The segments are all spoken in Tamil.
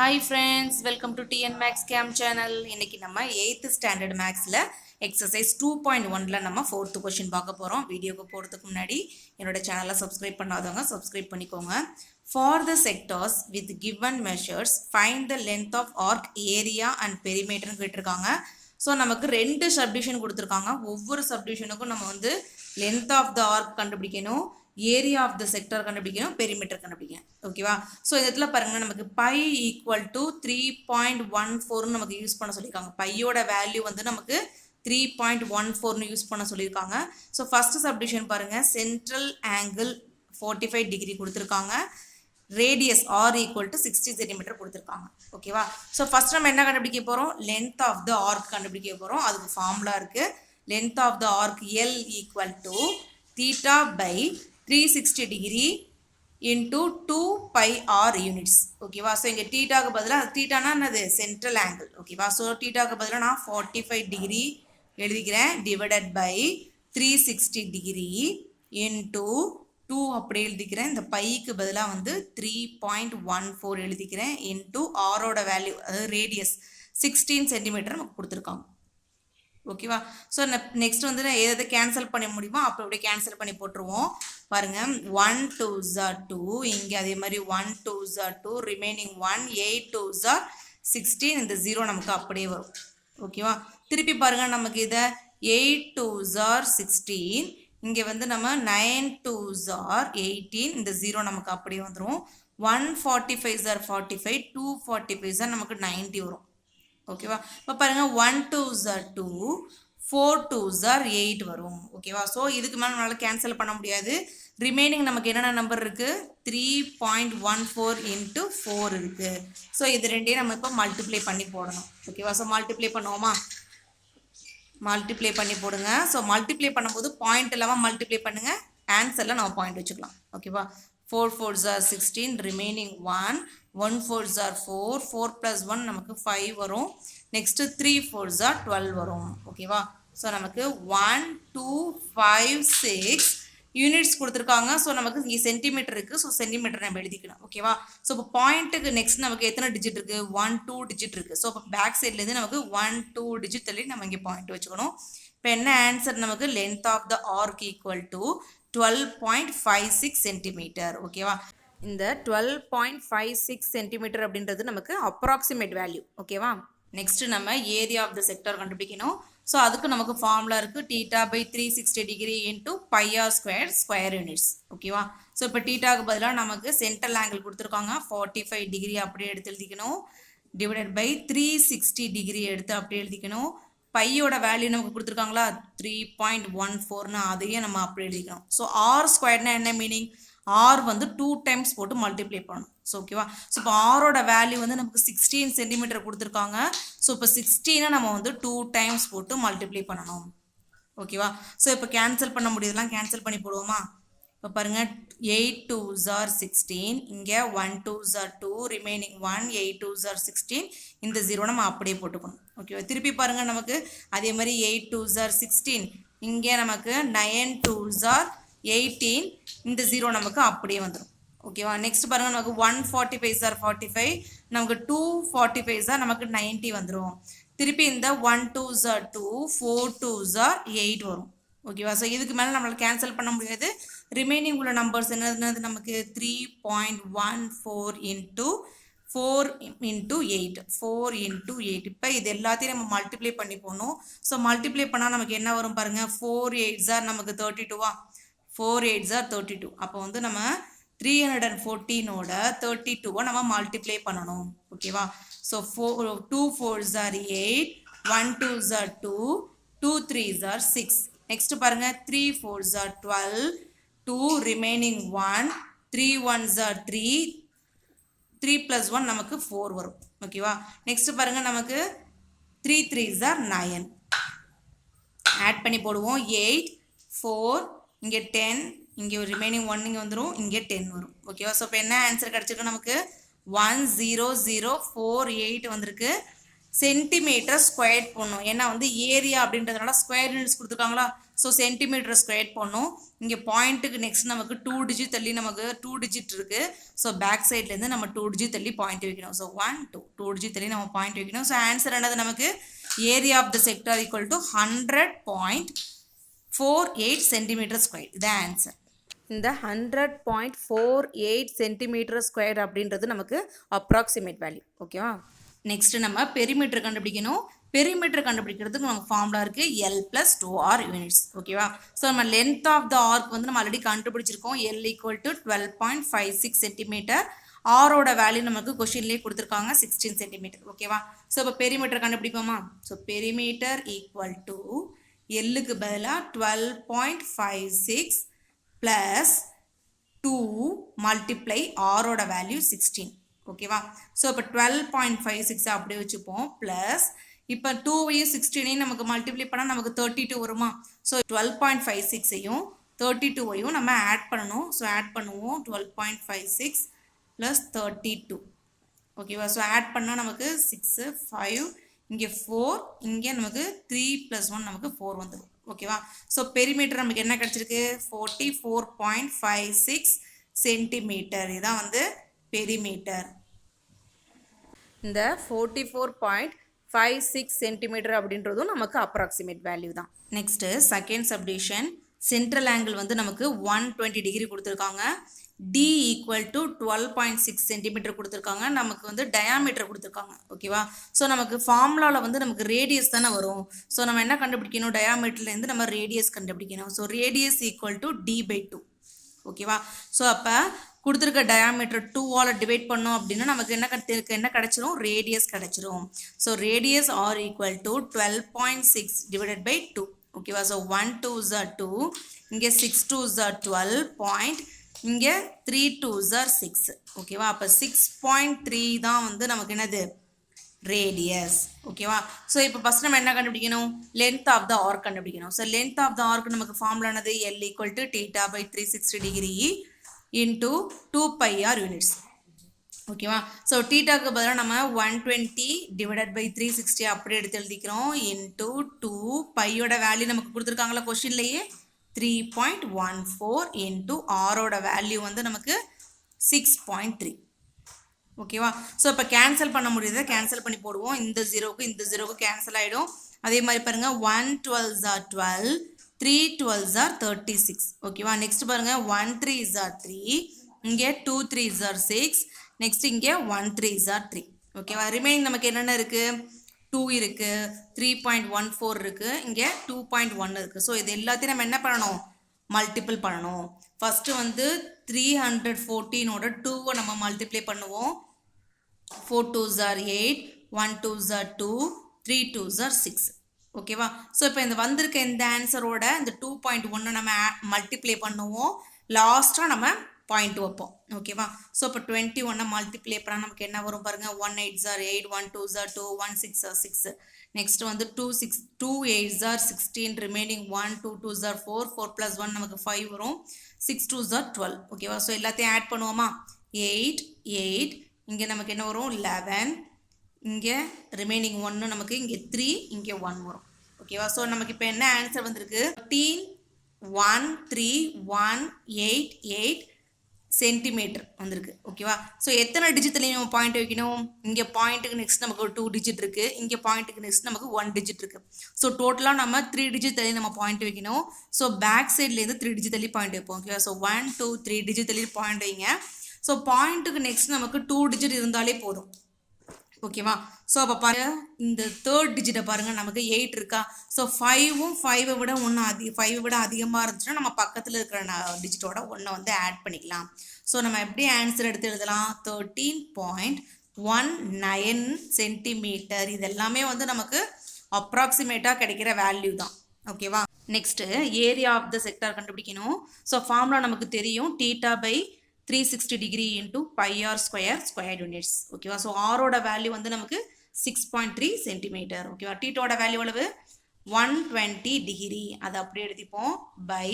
Hi friends, welcome to TN Max Cam channel. இன்னைக்கு நம்ம 8th standard maxல exercise 2.1ல நம்ம 4th question பார்க்க போறோம். வீடியோக்கு போறதுக்கு முன்னாடி என்னோட சேனலை subscribe பண்ணாதவங்க subscribe பண்ணிக்கோங்க. For the sectors with given measures, find the length of arc, area and perimeter கேட்டிருக்காங்க. ஸோ நமக்கு ரெண்டு சப்டிவிஷன் கொடுத்துருக்காங்க. ஒவ்வொரு சப்டிவிஷனுக்கும் நம்ம வந்து லென்த் ஆஃப் த ஆர்க் கண்டுபிடிக்கணும், ஏரியா ஆஃப் த செக்டர் கண்டுபிடிக்கணும், பெரிமீட்டர் கண்டுபிடிக்கணும். ஓகேவா? ஸோ இதில் பாருங்கள், நமக்கு பை ஈக்குவல் டு 3.14 நமக்கு யூஸ் பண்ண சொல்லியிருக்காங்க. பையோட வேல்யூ வந்து நமக்கு 3.14 யூஸ் பண்ண சொல்லியிருக்காங்க. ஸோ ஃபர்ஸ்ட் சப்டிவிஷன் பாருங்கள், சென்ட்ரல் ஆங்கிள் 45 டிகிரி கொடுத்துருக்காங்க, radius R equal to 60 centimetre கொடுத்துருக்காங்க. ஓகேவா? ஸோ ஃபர்ஸ்ட் நம்ம என்ன கண்டுபிடிக்க போகிறோம்? லென்த் ஆஃப் த ஆர்க் கண்டுபிடிக்க போகிறோம். அதுக்கு ஃபார்முலா இருக்குது. Length of the arc L equal to theta by 360 degree into 2 by R units. ஓகேவா? ஸோ இங்கே தீட்டாவுக்கு பதிலாக, தீட்டானா என்னது? Central angle. ஓகேவா? ஸோ தீட்டாவுக்கு பதிலாக நான் 45 டிகிரி எழுதிக்கிறேன், டிவைடட் பை 360 டிகிரி இன்டூ 2 அப்படி எழுதிக்கிறேன். இந்த பைக்கு பதிலாக வந்து 3.14 எழுதிக்கிறேன், இன்டூ ஆரோட வேல்யூ, அதாவது ரேடியஸ் 16 சென்டிமீட்டர் நமக்கு கொடுத்துருக்காங்க. ஓகேவா? ஸோ நெக்ஸ்ட் வந்து எதை கேன்சல் பண்ண முடியுமோ அப்போ அப்படியே கேன்சல் பண்ணி போட்டுருவோம். பாருங்கள், 1 2 2, இங்கே அதே மாதிரி 1 2 2, ரிமைனிங் 1, 8 2 16, இந்த 0 நமக்கு அப்படியே வரும். ஓகேவா? திருப்பி பாருங்கள், நமக்கு இதை 8 2 16, இங்கே வந்து நம்ம 9 2 18, இந்த 0 நமக்கு அப்படியே வந்துடும். 145 45, 245 நமக்கு 90 வரும். ஓகேவா? இப்போ பாருங்கள், 1 2 2, 4 2 8 வரும். ஓகேவா? ஸோ இதுக்கு மேலே நம்மளால் கேன்சல் பண்ண முடியாது. ரிமைனிங் நமக்கு என்னென்ன நம்பர் இருக்குது? 3.14 இன்ட்டு 4 இருக்குது. ஸோ இது ரெண்டையும் நம்ம இப்போ மல்டிப்ளை பண்ணி போடணும். ஓகேவா? ஸோ மல்டிப்ளை பண்ணுவோமா? மல்டிப்ளை பண்ணி போடுங்க. ஸோ மல்டிப்ளை பண்ணும்போது பாயிண்ட் இல்லாமல் மல்டிப்ளை பண்ணுங்கள், ஆன்சரில் நம்ம பாயிண்ட் வச்சுக்கலாம். ஓகேவா? 4 4 16, ரிமைனிங் 1, 1 4 4, 4 + 1 நமக்கு 5 வரும். நெக்ஸ்ட்டு 3 4 12 வரும். ஓகேவா? ஸோ நமக்கு 1 2 5 6 யூனிட்ஸ் கொடுத்துருக்காங்க. ஸோ நமக்கு இங்கே சென்டிமீட்டர் இருக்குது. ஸோ சென்டிமீட்டர் நம்ம எழுதிக்கணும். ஓகேவா? ஸோ இப்போ பாயிண்ட்டுக்கு நெக்ஸ்ட் நமக்கு எத்தனை டிஜிட் இருக்குது? 1 2 டிஜிட் இருக்குது. ஸோ இப்போ பேக் சைட்லேருந்து நமக்கு 1 2 டிஜிட் தள்ளி நம்ம இங்கே பாயிண்ட் வச்சுக்கணும். இப்போ என்ன ஆன்சர்? நமக்கு length of the arc equal to 12.56 centimetre. ஓகேவா? இந்த 12.56 சென்டிமீட்டர் அப்படின்றது நமக்கு அப்ராக்சிமேட் வேல்யூ. ஓகேவா? நெக்ஸ்ட் நம்ம ஏரியா ஆஃப் த செக்டர் கண்டுபிடிக்கணும். ஸோ அதுக்கு நமக்கு ஃபார்முலா இருக்குது, theta by 360 degree into by R square, square units. ஓகேவா? ஸோ இப்போ தீட்டாவுக்கு பதிலாக நமக்கு சென்ட்ரல் ஆங்கிள் கொடுத்துருக்காங்க, 45 டிகிரி அப்படியே எடுத்து எழுதிக்கணும், டிவைடட் பை 360 டிகிரி எடுத்து அப்படியே எழுதிக்கணும். பையோட வேல்யூ நமக்கு கொடுத்துருக்காங்களா 3.14ன்னு, அதையே நம்ம அப்படி எழுதிக்கணும். ஸோ ஆர் ஸ்கொயர்னா என்ன மீனிங்? ஆர் வந்து 2 டைம்ஸ் போட்டு மல்டிப்ளை பண்ணணும். ஸோ ஓகேவா? ஸோ இப்போ ஆரோட வேல்யூ வந்து நமக்கு 16 சென்டிமீட்டர் கொடுத்துருக்காங்க. ஸோ இப்போ 16 நம்ம வந்து 2 டைம்ஸ் போட்டு மல்டிப்ளை பண்ணணும். ஓகேவா? ஸோ இப்போ கேன்சல் பண்ண முடியுதுலாம், கேன்சல் பண்ணி போடுவோமா? இப்போ பாருங்கள், 8 2 16, இங்கே 1 2 2, ரிமைனிங் 1, 8 2 16, இந்த 0 நம்ம அப்படியே போட்டுக்கணும். ஓகேவா? திருப்பி பாருங்கள், நமக்கு அதே மாதிரி 8 2 16, இங்கே நமக்கு 9 2 18, இந்த 0 நமக்கு அப்படியே வந்துடும். ஓகேவா? நெக்ஸ்ட் பாருங்கள், நமக்கு 145 45, நமக்கு 245 நமக்கு 90 வந்துடும். திருப்பி இந்த 1 2 2, 4 2 8 வரும். ஓகேவா? ஸோ இதுக்கு மேலே நம்மளால் கேன்சல் பண்ண முடியாது. ரிமைனிங் உள்ள நம்பர்ஸ் என்னது? நமக்கு 3.14 இன்ட்டு 4 இன்ட்டு 8, 4 இன்ட்டு 8. இப்போ இது எல்லாத்தையும் நம்ம மல்டிப்ளை பண்ணி போகணும். ஸோ மல்டிப்ளை பண்ணால் நமக்கு என்ன வரும் பாருங்கள், 4 8 நமக்கு 32வா? 4 8 32. அப்போ வந்து நம்ம 314ஓட 32 நம்ம மல்டிப்ளை பண்ணணும். ஓகேவா? ஸோ 2 4 8, 1 2 2, 2 3 6. நெக்ஸ்ட் பாருங்க, 3 4 12, 2 ரிமைனிங் 1, 3 1 3, 3 + 1 நமக்கு 4 வரும். ஓகேவா? நெக்ஸ்ட் பாருங்க, நமக்கு 3 3 9. ஆட் பண்ணி போடுவோம். 8 4, இங்கே 10, இங்கே ரிமைனிங் 1 இங்கே வந்துடும், இங்கே 10 வரும். ஓகேவா? ஸோ இப்போ என்ன ஆன்சர் கிடச்சிருக்கு? நமக்கு 10048 வந்திருக்கு. சென்டிமீட்டர் ஸ்கொயர் போடணும், ஏன்னா வந்து ஏரியா அப்படின்றதுனால ஸ்கொயர் யூனிட்ஸ் கொடுத்துருக்காங்களா? ஸோ சென்டிமீட்டர் ஸ்கொயர் பண்ணோம். இங்கே பாயிண்ட்டுக்கு நெக்ஸ்ட் நமக்கு 2 டிஜிட் தள்ளி நமக்கு 2 டிஜிட் இருக்குது. ஸோ பேக் சைட்லேருந்து நம்ம 2 டிஜிட் தள்ளி பாயிண்ட் வைக்கணும். ஸோ 1 2 டிஜிட் தள்ளி நம்ம பாயிண்ட் வைக்கணும். ஸோ ஆன்சர் என்னது நமக்கு area of the sector equal to 100.48 centimetre square. இதான் ஆன்சர். இந்த 100.48 சென்டிமீட்டர் ஸ்கொயர் அப்படின்றது நமக்கு அப்ராக்சிமேட் வேல்யூ. ஓகேவா? நெக்ஸ்ட் நம்ம பெரிமீட்டர் கண்டுபிடிக்கணும். பெரிமீட்டர் கண்டுபிடிக்கிறதுக்கு நமக்கு ஃபார்முலா இருக்குது L+2R யூனிட்ஸ். ஓகேவா? ஸோ நம்ம லென்த் ஆஃப் த ஆர்க் வந்து நம்ம ஆல்ரெடி கண்டுபிடிச்சிருக்கோம். L = 12.56 centimetre. ஆரோட வேல்யூ நமக்கு கொஷின்லேயே கொடுத்துருக்காங்க 16 சென்டிமீட்டர். ஓகேவா? ஸோ இப்போ பெரிமீட்டர் கண்டுபிடிப்போமா? ஸோ பெரிமீட்டர் ஈக்குவல் டு எல்லுக்கு பதிலாக 12.56 + 2 மல்டிப்ளை ஆரோட வேல்யூ 16. ஓகேவா? ஸோ இப்போ 12.56 அப்படியே வச்சுப்போம். ப்ளஸ் இப்போ 2வையும் 16ஐயும் நமக்கு மல்டிப்ளை பண்ணால் நமக்கு 32 வருமா? ஸோ 12.56ஐயும் 32வையும் நம்ம ஆட் பண்ணணும். ஸோ ஆட் பண்ணுவோம். 12.56 + 32. ஓகேவா? ஸோ ஆட் பண்ணால் நமக்கு 6 5 இங்கே 4 இங்கே நமக்கு 3 + 1 நமக்கு 4 வந்துடும். ஓகேவா? ஸோ பெரிமீட்டர் நமக்கு என்ன கிடச்சிருக்கு? 44.56 சென்டிமீட்டர். இதுதான் வந்து பெரிமீட்டர். இந்த 44.56 சென்டிமீட்டர் அப்படின்றதும் நமக்கு அப்ராக்சிமேட் வேல்யூ தான். Next second subdivision. Central angle வந்து நமக்கு 120 டிகிரி கொடுத்துருக்காங்க. D = 12.6 சென்டிமீட்டர் கொடுத்துருக்காங்க. நமக்கு வந்து டயாமீட்டர் கொடுத்துருக்காங்க. ஓகேவா? ஸோ நமக்கு ஃபார்முலாவில் வந்து நமக்கு ரேடியஸ் தானே வரும். ஸோ நம்ம என்ன கண்டுபிடிக்கணும்? டயாமீட்டர்லேருந்து நம்ம ரேடியஸ் கண்டுபிடிக்கணும். So radius = D/2. ஓகேவா? ஸோ அப்போ கொடுத்துருக்க டயாமீட்டர் 2ஆல் டிவைட் பண்ணோம் அப்படின்னா நமக்கு என்ன கிடச்சிரும்? ரேடியஸ் கிடச்சிரும். So radius R = 12.6 / 2. ஓகேவா? ஸோ 1 2s are 2, இங்கே 6 2s are 12, இங்கே 3 2s are 6. ஓகேவா? அப்போ 6.3 தான் வந்து நமக்கு என்னது? ரேடியஸ். ஓகேவா? ஸோ இப்போ ஃபஸ்ட் நம்ம என்ன கண்டுபிடிக்கணும்? லென்த் ஆஃப் த ஆர்க் கண்டுபிடிக்கணும். So length of the arc நமக்கு ஃபார்முலா என்னது? L = θ/360 degree into 2πr units. ஓகேவா? ஸோ தீட்டாக்கு பதிலாக நம்ம 120 / 360 அப்படி எடுத்து எழுதிக்கிறோம். இன்டூ 2 பையோட வேல்யூ நமக்கு கொடுத்துருக்காங்களா கொஷின்லேயே 3.14 இன்டூ ஆரோட வேல்யூ வந்து நமக்கு 6.3. ஓகேவா? ஸோ இப்போ கேன்சல் பண்ண முடியுது. கேன்சல் பண்ணி போடுவோம். இந்த 0க்கு கேன்சல் ஆகிடும். அதே மாதிரி பாருங்கள் 1 12s are 12, 3 12s are 36. ஓகேவா? நெக்ஸ்ட் பாருங்கள் 1 3s are 3, இங்கே 2 3s are 6, நெக்ஸ்ட் இங்கே 1 3s are 3. ஓகேவா? ரிமைனிங் நமக்கு என்னென்ன இருக்குது? 2 இருக்குது, 3.14 இருக்குது, இங்கே 2.1 இருக்குது. ஸோ இது எல்லாத்தையும் நம்ம என்ன பண்ணணும்? மல்டிபிள் பண்ணணும். ஃபஸ்ட்டு வந்து 314ஓட 2வை நம்ம மல்டிப்ளை பண்ணுவோம். 4 2s are 8, 1 2s are 2, 3 2s are 6. ஓகேவா? ஸோ இப்போ இந்த வந்திருக்க இந்த ஆன்சரோட இந்த 2.1 நம்ம மல்டிப்ளை பண்ணுவோம். லாஸ்ட்டாக நம்ம பாயிண்ட் வைப்போம். ஓகேவா? ஸோ இப்போ 21 மல்டிப்ளை பண்ணால் நமக்கு என்ன வரும் பாருங்கள்? 1 8s are 8, 1 2s are 2, 1 6 are 6. Next வந்து 2 8s are 16, remaining 1 2 2s are 4, 4 + 1 நமக்கு 5 வரும், 6 2s are 12. ஓகேவா? ஸோ எல்லாத்தையும் ஆட் பண்ணுவோமா? 8 8, இங்கே நமக்கு என்ன வரும்? 11, இங்கே ரிமைனிங் 1 நமக்கு இங்கே 3, இங்கே 1 வரும். ஓகேவா? ஸோ நமக்கு இப்போ என்ன ஆன்சர் வந்திருக்கு? 13.138 சென்டிமீட்டர் வந்திருக்கு. ஓகேவா? ஸோ எத்தனை டிஜிட்லையும் நம்ம பாயிண்ட் வைக்கணும்? இங்கே பாயிண்ட்டுக்கு நெக்ஸ்ட் நமக்கு ஒரு 2 டிஜிட் இருக்குது, இங்கே பாயிண்ட்டுக்கு நெக்ஸ்ட் நமக்கு 1 டிஜிட் இருக்குது. ஸோ டோட்டலாக நம்ம 3 டிஜிட் தள்ளி நம்ம பாயிண்ட் வைக்கணும். ஸோ பேக் சைட்லேருந்து 3 டிஜிட் தள்ளி பாயிண்ட் வைப்போம். ஓகேவா? ஸோ 1 2 3 டிஜிட் தள்ளி பாயிண்ட் வைங்க. ஸோ பாயிண்ட்டுக்கு நெக்ஸ்ட் நமக்கு 2 டிஜிட் இருந்தாலே போதும். ஓகேவா? ஸோ அப்போ பாருங்க, இந்த தேர்ட் டிஜிட்டை பாருங்கள், நமக்கு 8 இருக்கா? ஸோ 5ம் 5வை விட 5வை விட அதிகமாக இருந்துச்சுன்னா நம்ம பக்கத்தில் இருக்கிற டிஜிட்டோட 1 வந்து ஆட் பண்ணிக்கலாம். ஸோ நம்ம எப்படி ஆன்சர் எடுத்து எழுதலாம்? 13.19 சென்டிமீட்டர். இது எல்லாமே வந்து நமக்கு அப்ராக்சிமேட்டாக கிடைக்கிற வேல்யூ தான். ஓகேவா? Next area of the sector கண்டுபிடிக்கணும். ஸோ ஃபார்முலா நமக்கு தெரியும். θ/360 degree into πr square units. ஓகேவா? ஸோ ஆரோட வேல்யூ வந்து நமக்கு 6.3 சென்டிமீட்டர். ஓகேவா? டீட்டோட வேல்யூ அளவு 120 டிகிரி. அதை அப்படியே எடுத்துப்போம். பை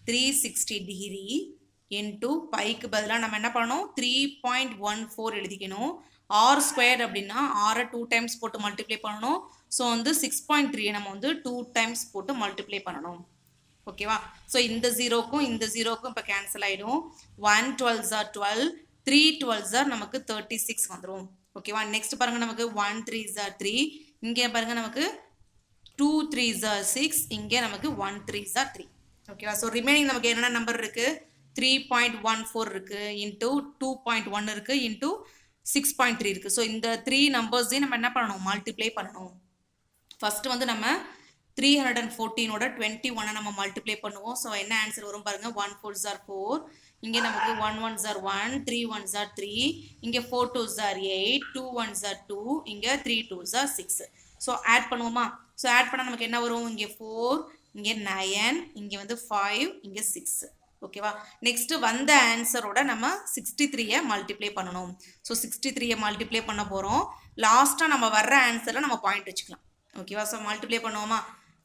360 டிகிரி இன்டூ பைக்கு பதிலாக நம்ம என்ன பண்ணணும்? 3.14 எழுதிக்கணும். ஆர் ஸ்கொயர் அப்படின்னா ஆரை 2 டைம்ஸ் போட்டு மல்டிப்ளை பண்ணணும். ஸோ வந்து 6.3 நம்ம வந்து 2 டைம்ஸ் போட்டு மல்டிப்ளை பண்ணணும். ஓகேவா? ஸோ இந்த ஜீரோக்கும் இந்த ஜீரோக்கும் இப்போ கேன்சல் ஆகிடும். 1 12s are 12, 3 12s are நமக்கு 36 வந்துடும். ஓகேவா? நெக்ஸ்ட் பாருங்க நமக்கு 1 3s are 3, இங்கே பாருங்க நமக்கு 2 3s are 6, இங்கே நமக்கு 1 3s are 3. ஓகேவா? ஸோ ரிமைனிங் நமக்கு என்னென்ன நம்பர் இருக்கு? 3.14 இருக்கு, இன்டூ 2.1 இருக்கு, இன்டூ 6.3 இருக்கு. ஸோ இந்த 3 நம்பர்ஸையும் நம்ம என்ன பண்ணணும்? மல்டிப்ளை பண்ணணும். ஃபர்ஸ்ட் வந்து நம்ம 314ஓட 21 நம்ம மல்டிப்ளை பண்ணுவோம். ஸோ என்ன ஆன்சர் வரும் பாருங்க. 1 4s are 4, இங்கே நமக்கு 1 1s are 1, 3 1s are 3, இங்கே 4 2s are 8, 2 1s are 2, இங்கே 3 2s are 6. ஸோ ஆட் பண்ணுவோமா? ஸோ ஆட் பண்ணால் நமக்கு என்ன வரும்? இங்கே 4, இங்கே 9, இங்கே வந்து 5, இங்கே 6. ஓகேவா? நெக்ஸ்ட் வந்த ஆன்சரோட நம்ம 63 மல்டிப்ளை பண்ணணும். ஸோ 63 மல்டிப்ளை பண்ண போகிறோம். லாஸ்ட்டாக நம்ம வர்ற ஆன்சரில் நம்ம பாயிண்ட் வச்சுக்கலாம். ஓகேவா? ஸோ மல்டிப்ளை பண்ணுவோமா?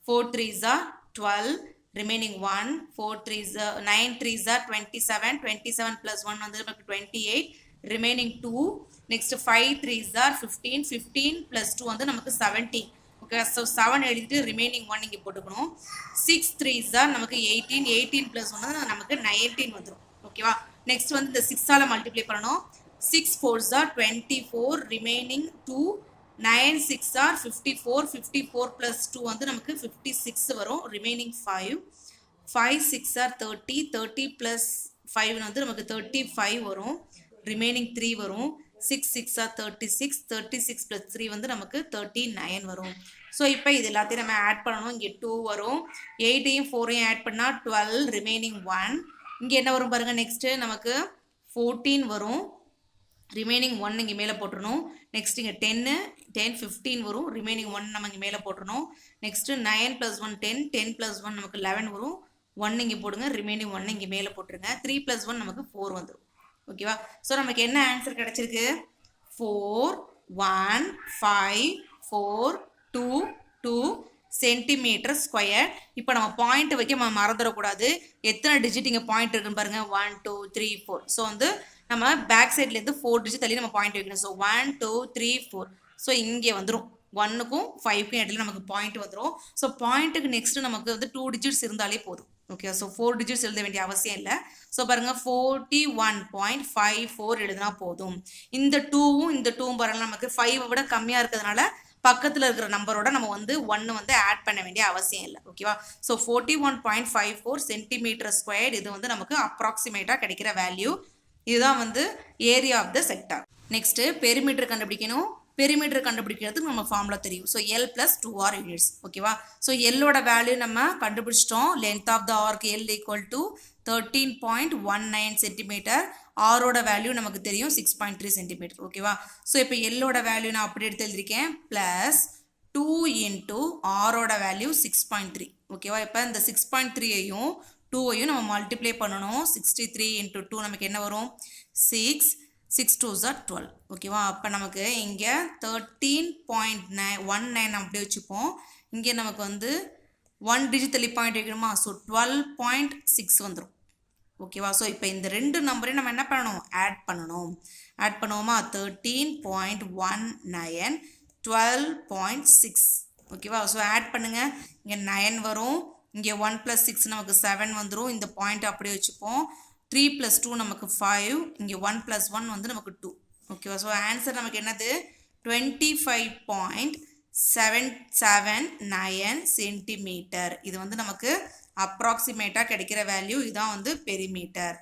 4 3s are 12, remaining 1, 4 3s are 9 3s are 27, 27 plus 1 வந்து நமக்கு 28, remaining 2. Next 5 3s are 15, 15 plus 2 வந்து நமக்கு 17. ஓகே, ஸோ 7 எழுதிட்டு ரிமைனிங் 1 இங்கே போட்டுக்கணும். 6 3s are நமக்கு 18, 18 plus 1 நமக்கு 19 வந்துடும். ஓகேவா? நெக்ஸ்ட் வந்து இந்த 6ஆல் மல்டிப்ளை பண்ணணும். 6 4s are 24, remaining 2, 9 6 are 54, 54 plus 2 வந்து நமக்கு 56 வரும், ரிமைனிங் 5, 5 6 are 30, 30 plus 5 வந்து நமக்கு 35 வரும், ரிமைனிங் 3 வரும், 6 6 are 36, 36 plus 3 வந்து நமக்கு 39 வரும். ஸோ இப்போ இது எல்லாத்தையும் நம்ம ஆட் பண்ணணும். இங்கே 2 வரும், 8ஐயும் 4ஐயும் ஆட் பண்ணால் 12, ரிமைனிங் 1. இங்கே என்ன வரும் பாருங்கள். நெக்ஸ்ட்டு நமக்கு 14 வரும், ரிமைனிங் 1 இங்கே மேலே போட்டுருணும். நெக்ஸ்ட் இங்கே 10 15 வரும், ரிமைனிங் 1 நம்ம இங்கே மேலே போட்டுருணும். நெக்ஸ்ட்டு 9 plus 1 10, 10 plus 1 நமக்கு 11 வரும், 1 இங்கே போடுங்க, ரிமைனிங் 1 இங்கே மேலே போட்டுருங்க. 3 plus 1 நமக்கு 4 வந்துடும். ஓகேவா? ஸோ நமக்கு என்ன ஆன்சர் கிடச்சிருக்கு? 4 1 5 4 2 2 சென்டிமீட்டர் ஸ்கொயர். இப்போ நம்ம பாயிண்ட் வைக்க நம்ம மறந்துடக்கூடாது. எத்தனை டிஜிட் இங்கே பாயிண்ட் இருக்குன்னு பாருங்க. 1 2 3 4. ஸோ வந்து நம்ம பேக் சைட்லேருந்து 4 டிஜிட் தள்ளி நம்ம பாயிண்ட் வைக்கணும். ஸோ 1 2 3 4. ஸோ இங்கே வந்துடும். 1க்கும் 5க்கும் இடையில நமக்கு பாயிண்ட் வந்துடும். ஸோ பாயிண்ட்டுக்கு நெக்ஸ்ட் நமக்கு வந்து 2 டிஜிட்ஸ் இருந்தாலே போதும். ஓகே, ஸோ 4 டிஜிட்ஸ் எழுத வேண்டிய அவசியம் இல்லை. ஸோ பாருங்கள் 41.54 எழுதினா போதும். இந்த 2வும் இந்த 2வும் பாருங்கள் நமக்கு 5 விட கம்மியாக இருக்கிறதுனால பக்கத்தில் இருக்கிற நம்பரோட நம்ம வந்து 1 வந்து ஆட் பண்ண வேண்டிய அவசியம் இல்லை. ஓகேவா? So 41.54 centimetre square. இது வந்து நமக்கு அப்ராக்சிமேட்டாக கிடைக்கிற வேல்யூ. இதுதான் வந்து area of the sector. Next perimeter கண்டுபிடிக்கணும். பெரிமீட்டர் கண்டுபிடிக்கிறதுக்கு நம்ம ஃபார்முலா தெரியும். So L + 2R units. ஓகேவா? ஸோ எல்லோட வேல்யூ நம்ம கண்டுபிடிச்சிட்டோம். Length of the arc L = 13.19 centimetre. ஆரோட வேல்யூ நமக்கு தெரியும் 6.3 சென்டிமீட்டர். ஓகேவா? ஸோ இப்போ எல்லோட வேல்யூ நான் அப்படி எடுத்து எழுதியிருக்கேன். ப்ளஸ் 2 × ஆரோட வேல்யூ 6.3. ஓகேவா? இப்போ இந்த 6.3ஐயும் 2ஐயும் நம்ம மல்டிப்ளை பண்ணணும். 63 × 2 நமக்கு என்ன வரும்? 6 6 2s are 12. ஓகேவா? அப்போ நமக்கு இங்கே 13.19 அப்படியே வச்சுப்போம். இங்கே நமக்கு வந்து 1 டிஜிட் தள்ளி பாயிண்ட் வைக்கணுமா? ஸோ 12.6 வந்துடும். ஓகேவா? ஸோ இப்போ இந்த ரெண்டு நம்பரையும் நம்ம என்ன பண்ணணும்? ஆட் பண்ணணும். ஆட் பண்ணுவோமா? 13.19 12.6. ஓகேவா? ஸோ ஆட் பண்ணுங்கள். இங்கே 9 வரும், இங்கே 1 + 6 நமக்கு 7 வந்துடும். இந்த பாயிண்ட் அப்படியே வச்சுப்போம். 3 + 2 நமக்கு 5, இங்கே 1 + 1 வந்து நமக்கு 2. ஓகேவா? ஸோ ஆன்சர் நமக்கு என்னது? 25.779 சென்டிமீட்டர். இது வந்து நமக்கு அப்ராக்சிமேட்டாக கிடைக்கிற வேல்யூ. இதுதான் வந்து பெரிமீட்டர்.